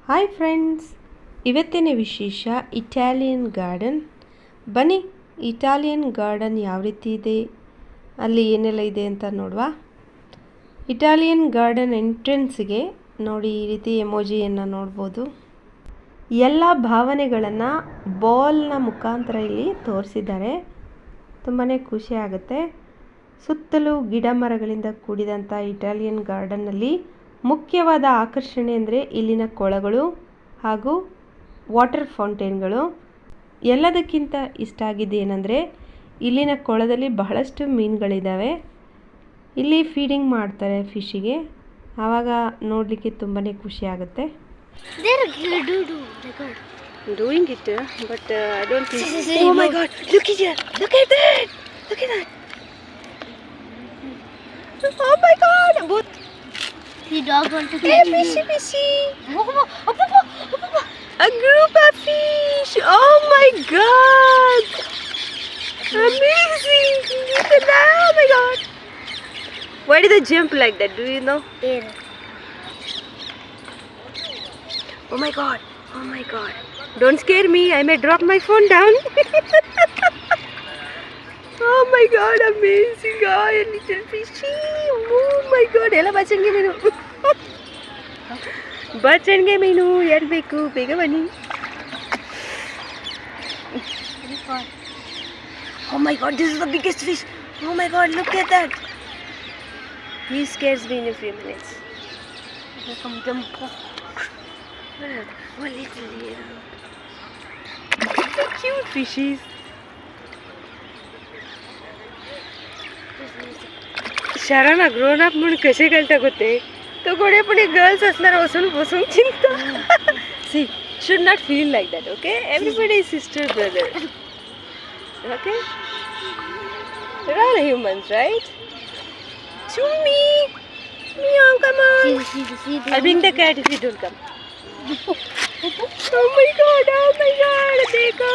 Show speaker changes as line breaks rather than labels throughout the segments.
Hi friends, ಇವತ್ತಿನ ವಿಶೇಷ Italian garden. ಬನ್ನಿ, ಇಟಾಲಿಯನ್ ಗಾರ್ಡನ್ ಯಾವ ರೀತಿ ಇದೆ, ಅಲ್ಲಿ ಏನೆಲ್ಲ ಇದೆ ಅಂತ ನೋಡುವ. ಇಟಾಲಿಯನ್ ಗಾರ್ಡನ್ ಎಂಟ್ರೆನ್ಸ್ಗೆ ನೋಡಿ, ಈ ರೀತಿ ಎಮೋಜಿಯನ್ನು ನೋಡ್ಬೋದು. ಎಲ್ಲ ಭಾವನೆಗಳನ್ನು ಬಾಲ್ನ ಮುಖಾಂತರ ಇಲ್ಲಿ ತೋರಿಸಿದ್ದಾರೆ. ತುಂಬಾ ಖುಷಿ ಆಗುತ್ತೆ. ಸುತ್ತಲೂ ಗಿಡ ಮರಗಳಿಂದ ಕೂಡಿದಂಥ ಇಟಾಲಿಯನ್ ಗಾರ್ಡನ್ನಲ್ಲಿ ಮುಖ್ಯವಾದ ಆಕರ್ಷಣೆ ಅಂದರೆ ಇಲ್ಲಿನ ಕೊಳಗಳು ಹಾಗೂ ವಾಟರ್ ಫೌಂಟೇನ್ಗಳು. ಎಲ್ಲದಕ್ಕಿಂತ ಇಷ್ಟ ಆಗಿದ್ದು ಏನಂದರೆ ಇಲ್ಲಿನ ಕೊಳದಲ್ಲಿ ಬಹಳಷ್ಟು ಮೀನುಗಳಿದ್ದಾವೆ. ಇಲ್ಲಿ ಫೀಡಿಂಗ್ ಮಾಡ್ತಾರೆ ಫಿಶಿಗೆ, ಆವಾಗ ನೋಡಲಿಕ್ಕೆ ತುಂಬಾ ಖುಷಿ ಆಗುತ್ತೆ. Doing it, but I don't think. Oh my God! Look at here! Look at that! Look at that! Oh my God! Both.
The dog wants to catch me.
Fishy! A group of fish! Oh my God! Amazing! Oh my God! Why did they jump like that? Do you know?
There.
Oh my God! Oh my God! Don't scare me, I may drop my phone down. Oh my God, amazing. Oh, a little fishy. Oh my God, ಎಲ್ಲ ಬಚ್ಚನ್ಗೆ ಮೀನು. ಬಚ್ಚನ್ಗೆ ಮೀನು ಎಲ್ಲಿ ಬೇಕು, ಬೇಗ ಬನ್ನಿ. Oh my God, this is the biggest fish. Oh my God, look at that. He scares me in a few minutes.
Here comes them.
Oh, little. So cute fishies. Sharana grown up म्हणून कसे घालता गोते तो गोडे पण girls असणार बसून बसून चिंता. She should not feel like that. Okay, everybody is sister brother. Okay, we're all humans, right? Chummy, meow, come on.
See,
I'll bring the cat if you don't come. Oh my God, देखो.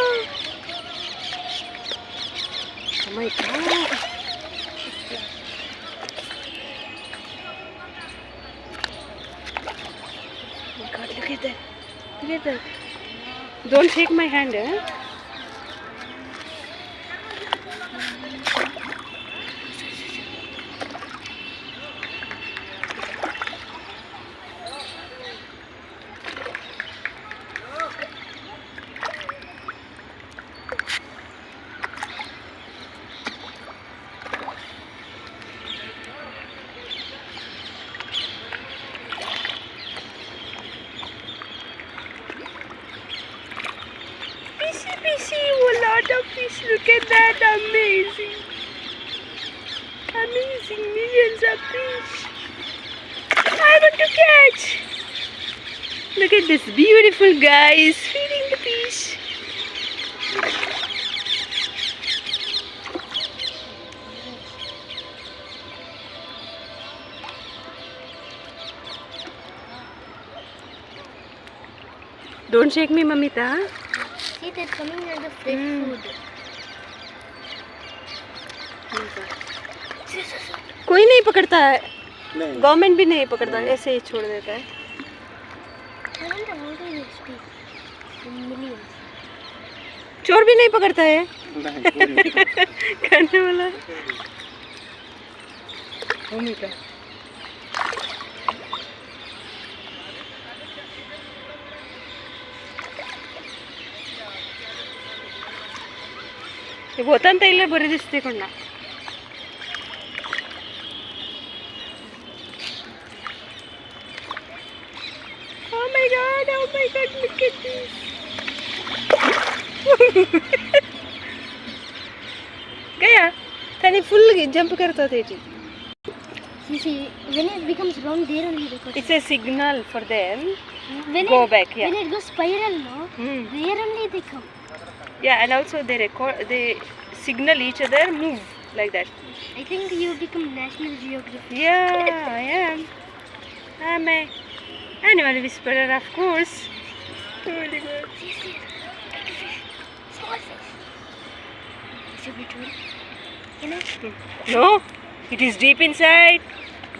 Oh my God. God, look at that. Look at that. Don't shake my hand, eh? Fishy, a lot of fish. Look at that, amazing. Amazing, millions of fish. I want to catch. Look at this beautiful guys feeding the fish. Don't shake me, Mamita.
See, they're coming at the fresh food.
कोई नहीं पकड़ता है, government भी नहीं पकड़ता, ऐसे ही छोड़ देता है.
I wonder how do they speak in millions.
चोर भी नहीं पकड़ता है. करने वाला. Mamita. ಗೊತ್ತಂತ ಇಲ್ಲೇ ಬರೆದಿಸ್ತಿ ಕೊಂಡ. Oh my God, look at this. गया त्याने फुल जंप करता त्याची.
See, when it becomes round, there only they cut.
It's a signal for them.
When
Go
it,
back, yeah.
When it goes spiral, no, there only they come.
Yeah, and also they signal each other, move like that.
I think you become National Geographic.
Yeah, I am. I'm a animal whisperer, of course. Really good.
See, big fish, small fish. It's a bit weird. You know?
No, it is deep inside.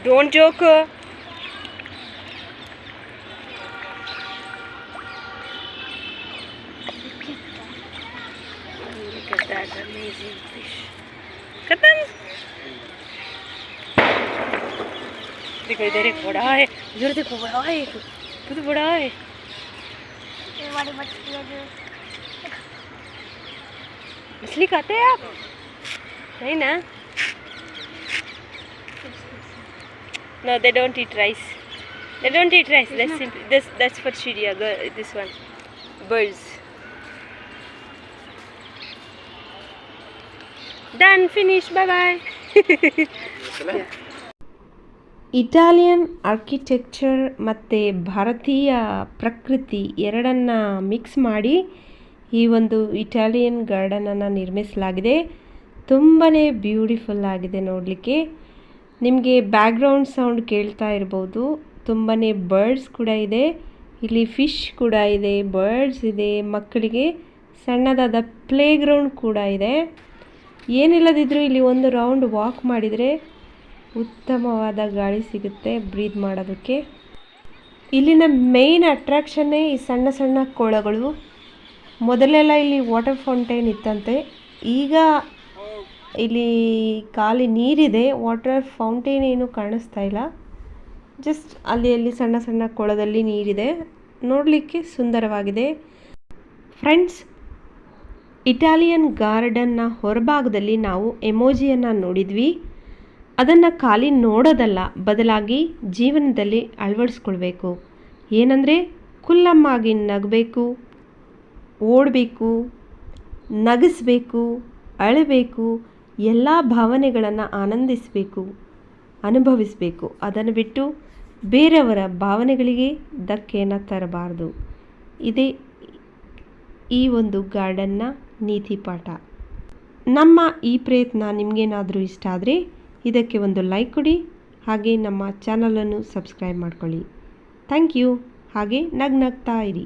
Don't joke. Amazing fish. खत्म. देखो इधर एक बड़ा है, इधर देखो बड़ा है, एक बहुत बड़ा है.
ये बड़ी मछली है जो
मछली खाते हैं आप? नहीं ना? No, they don't eat rice. They don't eat rice. That's simply that's for Shriya. This one, birds. Done. Finish. Bye bye. Italian architecture ಮತ್ತು ಭಾರತೀಯ ಪ್ರಕೃತಿ ಎರಡನ್ನು ಮಿಕ್ಸ್ ಮಾಡಿ ಈ ಒಂದು ಇಟಾಲಿಯನ್ ಗಾರ್ಡನನ್ನು ನಿರ್ಮಿಸಲಾಗಿದೆ. ತುಂಬಾ ಬ್ಯೂಟಿಫುಲ್ ಆಗಿದೆ ನೋಡಲಿಕ್ಕೆ. ನಿಮಗೆ ಬ್ಯಾಕ್ಗ್ರೌಂಡ್ ಸೌಂಡ್ ಕೇಳ್ತಾ ಇರ್ಬೋದು. ತುಂಬಾ ಬರ್ಡ್ಸ್ ಕೂಡ ಇದೆ, ಇಲ್ಲಿ ಫಿಶ್ ಕೂಡ ಇದೆ, ಬರ್ಡ್ಸ್ ಇದೆ, ಮಕ್ಕಳಿಗೆ ಸಣ್ಣದಾದ ಪ್ಲೇ ಗ್ರೌಂಡ್ ಕೂಡ ಇದೆ. ಏನಿಲ್ಲದಿದ್ದರೂ ಇಲ್ಲಿ ಒಂದು ರೌಂಡ್ ವಾಕ್ ಮಾಡಿದರೆ ಉತ್ತಮವಾದ ಗಾಳಿ ಸಿಗುತ್ತೆ ಬ್ರೀತ್ ಮಾಡೋದಕ್ಕೆ. ಇಲ್ಲಿನ ಮೇಯ್ನ್ ಅಟ್ರಾಕ್ಷನ್ನೇ ಈ ಸಣ್ಣ ಸಣ್ಣ ಕೊಳಗಳು. ಮೊದಲೆಲ್ಲ ಇಲ್ಲಿ ವಾಟರ್ ಫೌಂಟೇನ್ ಇತ್ತಂತೆ, ಈಗ ಇಲ್ಲಿ ಖಾಲಿ ನೀರಿದೆ, ವಾಟರ್ ಫೌಂಟೇನ್ ಏನು ಕಾಣಿಸ್ತಾ ಇಲ್ಲ. ಜಸ್ಟ್ ಅಲ್ಲಿ ಸಣ್ಣ ಸಣ್ಣ ಕೊಳದಲ್ಲಿ ನೀರಿದೆ, ನೋಡಲಿಕ್ಕೆ ಸುಂದರವಾಗಿದೆ. ಫ್ರೆಂಡ್ಸ್, ಇಟಾಲಿಯನ್ ಗಾರ್ಡನ್ನ ಹೊರಭಾಗದಲ್ಲಿ ನಾವು ಎಮೋಜಿಯನ್ನು ನೋಡಿದ್ವಿ. ಅದನ್ನು ಖಾಲಿ ನೋಡೋದಲ್ಲ, ಬದಲಾಗಿ ಜೀವನದಲ್ಲಿ ಅಳವಡಿಸ್ಕೊಳ್ಬೇಕು. ಏನಂದರೆ ಕುಲ್ಲಮ್ಮಾಗಿ ನಗಬೇಕು, ಓಡಬೇಕು, ನಗಿಸ್ಬೇಕು, ಅಳಬೇಕು, ಎಲ್ಲ ಭಾವನೆಗಳನ್ನು ಆನಂದಿಸಬೇಕು, ಅನುಭವಿಸಬೇಕು. ಅದನ್ನು ಬಿಟ್ಟು ಬೇರೆಯವರ ಭಾವನೆಗಳಿಗೆ ಧಕ್ಕೆಯನ್ನು ತರಬಾರ್ದು. ಇದೇ ಈ ಒಂದು ಗಾರ್ಡನ್ನ ನೀತಿ ಪಾಠ. ನಮ್ಮ ಈ ಪ್ರಯತ್ನ ನಿಮಗೇನಾದರೂ ಇಷ್ಟ ಆದರೆ ಇದಕ್ಕೆ ಒಂದು ಲೈಕ್ ಕೊಡಿ, ಹಾಗೆ ನಮ್ಮ ಚಾನಲನ್ನು ಸಬ್ಸ್ಕ್ರೈಬ್ ಮಾಡ್ಕೊಳ್ಳಿ. Thank you. ಹಾಗೆ ನಗ್ನಗ್ತಾ ಇರಿ.